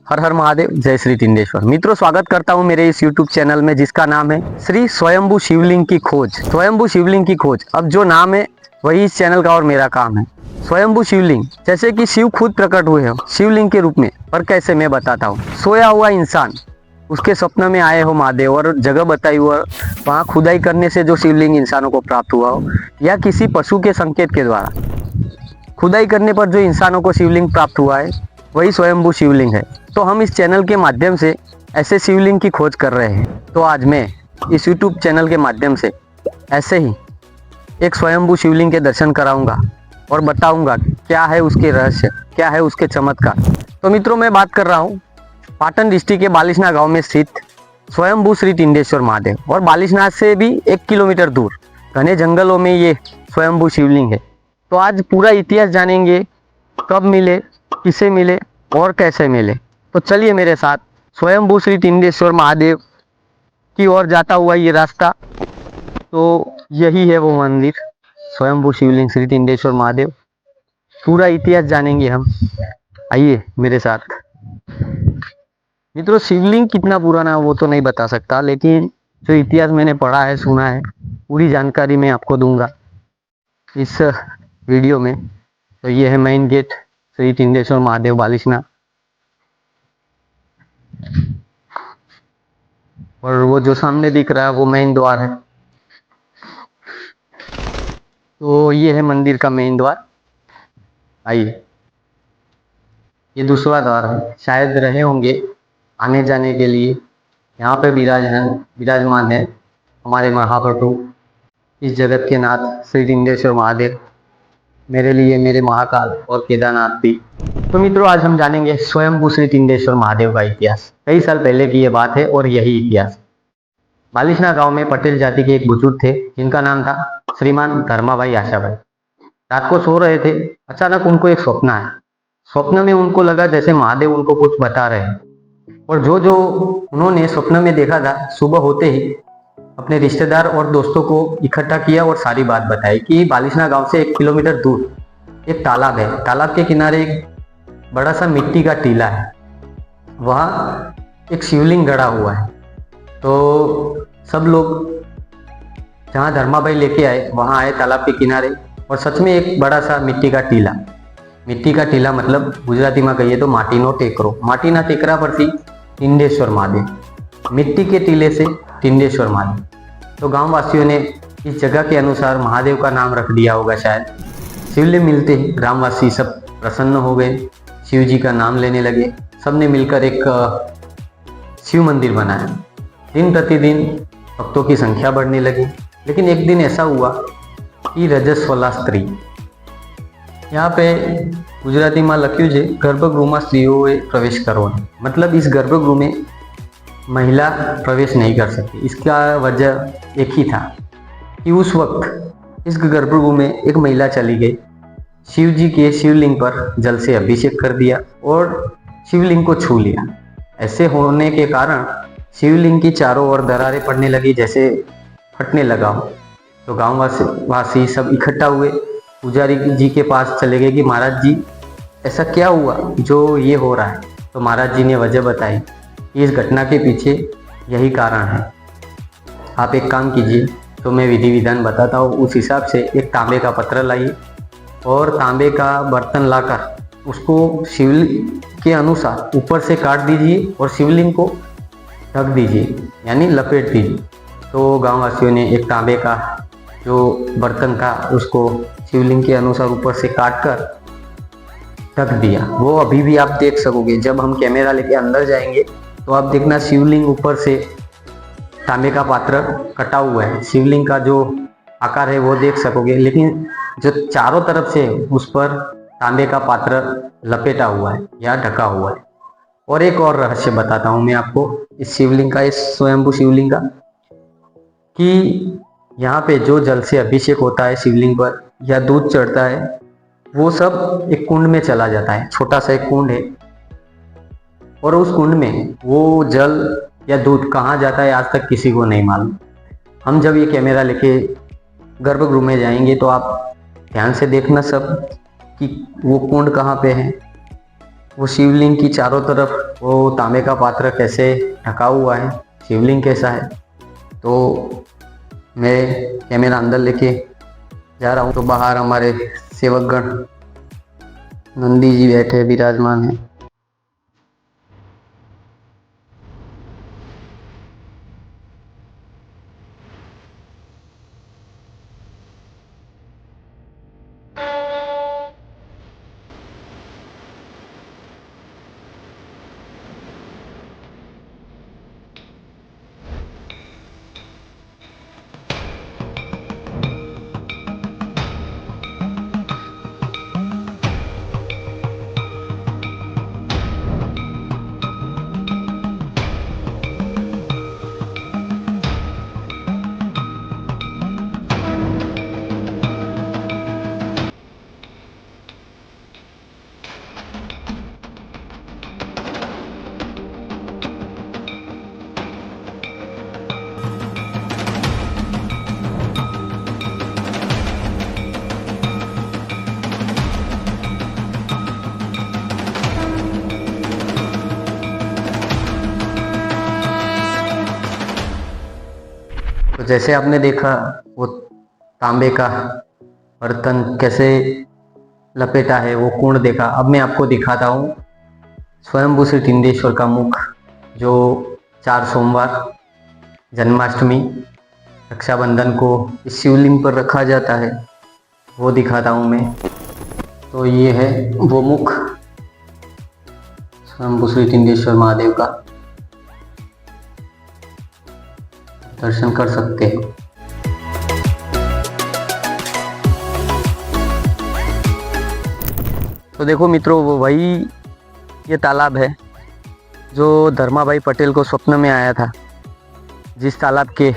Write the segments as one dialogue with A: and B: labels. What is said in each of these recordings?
A: हर हर महादेव, जय श्री टिंडेश्वर। मित्रों, स्वागत करता हूं मेरे इस YouTube चैनल में जिसका नाम है श्री स्वयंभू शिवलिंग की खोज। स्वयंभू शिवलिंग की खोज, अब जो नाम है वही इस चैनल का और मेरा काम है। स्वयंभू शिवलिंग, जैसे कि शिव खुद प्रकट हुए हो शिवलिंग के रूप में, पर कैसे मैं बताता हूँ। सोया हुआ इंसान, उसके स्वप्न में आए हो महादेव और जगह बताई हुआ, वहाँ खुदाई करने से जो शिवलिंग इंसानों को प्राप्त हुआ हो, या किसी पशु के संकेत के द्वारा खुदाई करने पर जो इंसानों को शिवलिंग प्राप्त हुआ है, वही स्वयंभू शिवलिंग है। तो हम इस चैनल के माध्यम से ऐसे शिवलिंग की खोज कर रहे हैं। तो आज मैं इस YouTube चैनल के माध्यम से ऐसे ही एक स्वयंभू शिवलिंग के दर्शन कराऊंगा और बताऊंगा क्या है उसके रहस्य, क्या है उसके चमत्कार। तो मित्रों, मैं बात कर रहा हूँ पाटन डिस्ट्रिक्ट के बालिशना गांव में स्थित स्वयंभू श्री टिंडेश्वर महादेव, और बालिशनाथ से भी 1 किलोमीटर दूर घने जंगलों में ये स्वयंभू शिवलिंग है। तो आज पूरा इतिहास जानेंगे, कब मिले, किसे मिले और कैसे मिले। तो चलिए मेरे साथ स्वयंभू श्री टिंडेश्वर महादेव की ओर जाता हुआ ये रास्ता। तो यही है वो मंदिर, स्वयंभू शिवलिंग श्री टिंडेश्वर महादेव। पूरा इतिहास जानेंगे हम, आइए मेरे साथ। मित्रों, शिवलिंग कितना पुराना है वो तो नहीं बता सकता, लेकिन जो इतिहास मैंने पढ़ा है, सुना है, पूरी जानकारी मैं आपको दूंगा इस वीडियो में। तो ये है मेन गेट श्री टिंडेश्वर महादेव बालिशना, और वो जो सामने दिख रहा है वो मेन द्वार है। तो ये है मंदिर का मेन द्वार। आइए, ये दूसरा द्वार है, शायद रहे होंगे आने जाने के लिए। यहाँ पे विराजमान है हमारे महाप्रभु, इस जगत के नाथ श्री टिंडेश्वर महादेव, मेरे लिए मेरे महाकाल और केदारनाथ भी। तो मित्रों, आज हम जानेंगे स्वयंभू श्री टिंडेश्वर महादेव का इतिहास। कई साल पहले की ये बात है और यही इतिहास। बालिशना गांव में पटेल जाति के एक बुजुर्ग थे जिनका नाम था श्रीमान धर्माभाई आशाभाई। रात को सो रहे थे, अचानक उनको एक स्वप्न आया। स्वप्न में उनको लगा जैसे महादेव उनको कुछ बता रहे हैं, और जो जो उन्होंने स्वप्न में देखा था, सुबह होते ही अपने रिश्तेदार और दोस्तों को इकट्ठा किया और सारी बात बताई कि बालिशना गांव से 1 किलोमीटर दूर एक तालाब है। तालाब के किनारे एक बड़ा सा मिट्टी का टीला है, वहाँ एक शिवलिंग गड़ा हुआ है। तो सब लोग जहाँ धर्माभाई लेके आए वहाँ आए तालाब के किनारे, और सच में एक बड़ा सा मिट्टी का टीला मतलब गुजराती में कहिए तो माटीनो टेकरो, माटीना टेकरा पर थी टिंडेश्वर महादेव, मिट्टी के टीले से टिंडेश्वर महादेव। तो गांव वासियों ने इस जगह के अनुसार महादेव का नाम रख दिया होगा शायद। शिवलिंग मिलते ही ग्रामवासी सब प्रसन्न हो गए, शिव जी का नाम लेने लगे। सबने मिलकर एक शिव मंदिर बनाया। दिन प्रतिदिन भक्तों की संख्या बढ़ने लगी, लेकिन एक दिन ऐसा हुआ कि रजस्वला स्त्री, यहाँ पे गुजराती में लख्યું છે गर्भगृह स्त्रियों प्रवेश करो, मतलब इस गर्भगृह में महिला प्रवेश नहीं कर सकती। इसका वजह एक ही था कि उस वक्त इस गर्भगृह में एक महिला चली गई, शिव जी के शिवलिंग पर जल से अभिषेक कर दिया और शिवलिंग को छू लिया। ऐसे होने के कारण शिवलिंग की चारों ओर दरारें पड़ने लगी, जैसे फटने लगा हो। तो गाँव वासी सब इकट्ठा हुए, पुजारी जी के पास चले गए कि महाराज जी ऐसा क्या हुआ जो ये हो रहा है। तो महाराज जी ने वजह बताई कि इस घटना के पीछे यही कारण है। आप एक काम कीजिए, तो मैं विधि विधान बताता हूँ, उस हिसाब से एक तांबे का पत्र लाइए और तांबे का बर्तन लाकर उसको शिवलिंग के अनुसार ऊपर से काट दीजिए और शिवलिंग को ढक दीजिए, यानी लपेट दीजिए। तो गाँव वासियों ने एक तांबे का जो बर्तन था उसको शिवलिंग के अनुसार ऊपर से काट कर ढक दिया। वो अभी भी आप देख सकोगे, जब हम कैमरा लेके अंदर जाएंगे तो आप देखना शिवलिंग ऊपर से तांबे का पात्र कटा हुआ है, शिवलिंग का जो आकार है वो देख सकोगे, लेकिन जो चारों तरफ से उस पर तांबे का पात्र लपेटा हुआ है या ढका हुआ है। और एक और रहस्य बताता हूँ मैं आपको इस शिवलिंग का, इस स्वयंभू शिवलिंग का, कि यहाँ पे जो जल से अभिषेक होता है शिवलिंग पर या दूध चढ़ता है, वो सब एक कुंड में चला जाता है। छोटा सा एक कुंड है, और उस कुंड में वो जल या दूध कहाँ जाता है आज तक किसी को नहीं मालूम। हम जब ये कैमरा लेके गर्भगृह में जाएंगे तो आप ध्यान से देखना सब कि वो कुंड कहाँ पे है। वो शिवलिंग की चारों तरफ वो तांबे का पात्र कैसे ढका हुआ है, शिवलिंग कैसा है। तो मैं कैमरा अंदर लेके जा रहा हूँ। तो बाहर हमारे सेवकगण नंदी जी बैठे विराजमान हैं। तो जैसे आपने देखा वो तांबे का बर्तन कैसे लपेटा है, वो कुंड देखा। अब मैं आपको दिखाता हूँ स्वयंभू श्री टिंडेश्वर का मुख, जो 4 सोमवार, जन्माष्टमी, रक्षाबंधन को इस शिवलिंग पर रखा जाता है, वो दिखाता हूँ मैं। तो ये है वो मुख स्वयंभू श्री टिंडेश्वर महादेव का, दर्शन कर सकते हो। तो देखो मित्रों, वो वही ये तालाब है जो धर्माभाई पटेल को स्वप्न में आया था, जिस तालाब के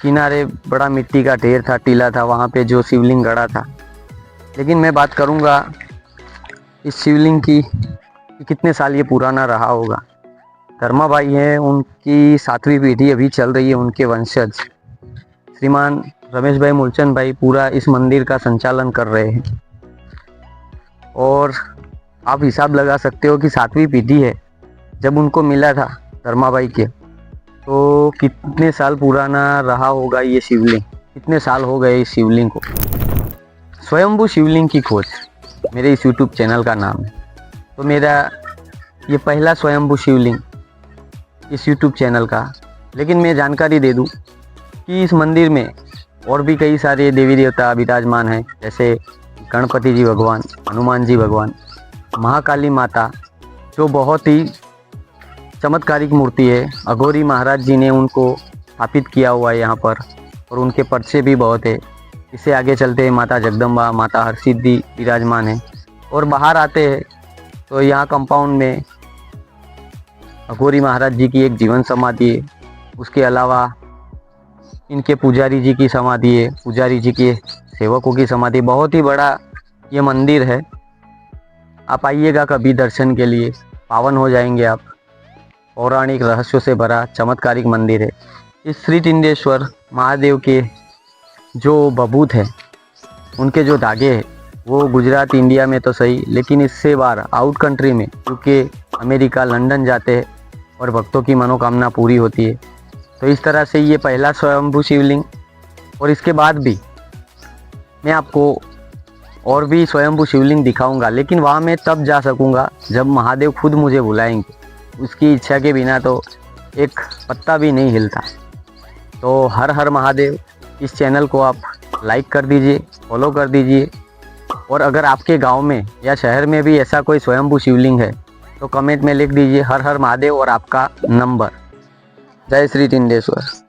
A: किनारे बड़ा मिट्टी का ढेर था, टीला था, वहाँ पे जो शिवलिंग गड़ा था। लेकिन मैं बात करूँगा इस शिवलिंग की कि कितने साल ये पुराना रहा होगा। धर्माभाई हैं, उनकी 7वीं पीढ़ी अभी चल रही है, उनके वंशज श्रीमान रमेश भाई मूलचंद भाई पूरा इस मंदिर का संचालन कर रहे हैं। और आप हिसाब लगा सकते हो कि 7वीं पीढ़ी है, जब उनको मिला था धर्माभाई के, तो कितने साल पुराना रहा होगा ये शिवलिंग, कितने साल हो गए इस शिवलिंग को। स्वयंभू शिवलिंग की खोज मेरे इस यूट्यूब चैनल का नाम है। तो मेरा ये पहला स्वयंभू शिवलिंग इस यूट्यूब चैनल का। लेकिन मैं जानकारी दे दूं कि इस मंदिर में और भी कई सारे देवी देवता विराजमान हैं, जैसे गणपति जी भगवान, हनुमान जी भगवान, महाकाली माता, जो बहुत ही चमत्कारिक मूर्ति है। अघोरी महाराज जी ने उनको स्थापित किया हुआ है यहाँ पर, और उनके पर्चे भी बहुत है। इससे आगे चलते हैं माता जगदम्बा, माता हरसिद्धि विराजमान है। और बाहर आते हैं तो यहाँ कंपाउंड में अघोरी महाराज जी की एक जीवन समाधि है। उसके अलावा इनके पुजारी जी की समाधि है, पुजारी जी के सेवकों की समाधि। बहुत ही बड़ा ये मंदिर है, आप आइएगा कभी दर्शन के लिए, पावन हो जाएंगे आप। पौराणिक रहस्यों से भरा चमत्कारिक मंदिर है। इस श्री टिंडेश्वर महादेव के जो बबूत है, उनके जो धागे हैं, वो गुजरात इंडिया में तो सही, लेकिन इससे बाहर आउट कंट्री में यूके, अमेरिका, लंदन जाते हैं और भक्तों की मनोकामना पूरी होती है। तो इस तरह से ये पहला स्वयंभू शिवलिंग। और इसके बाद भी मैं आपको और भी स्वयंभू शिवलिंग दिखाऊंगा, लेकिन वहाँ मैं तब जा सकूंगा जब महादेव खुद मुझे बुलाएंगे। उसकी इच्छा के बिना तो एक पत्ता भी नहीं हिलता। तो हर हर महादेव। इस चैनल को आप लाइक कर दीजिए, फॉलो कर दीजिए। और अगर आपके गांव में या शहर में भी ऐसा कोई स्वयंभू शिवलिंग है तो कमेंट में लिख दीजिए हर हर महादेव और आपका नंबर। जय श्री टिंडेश्वर।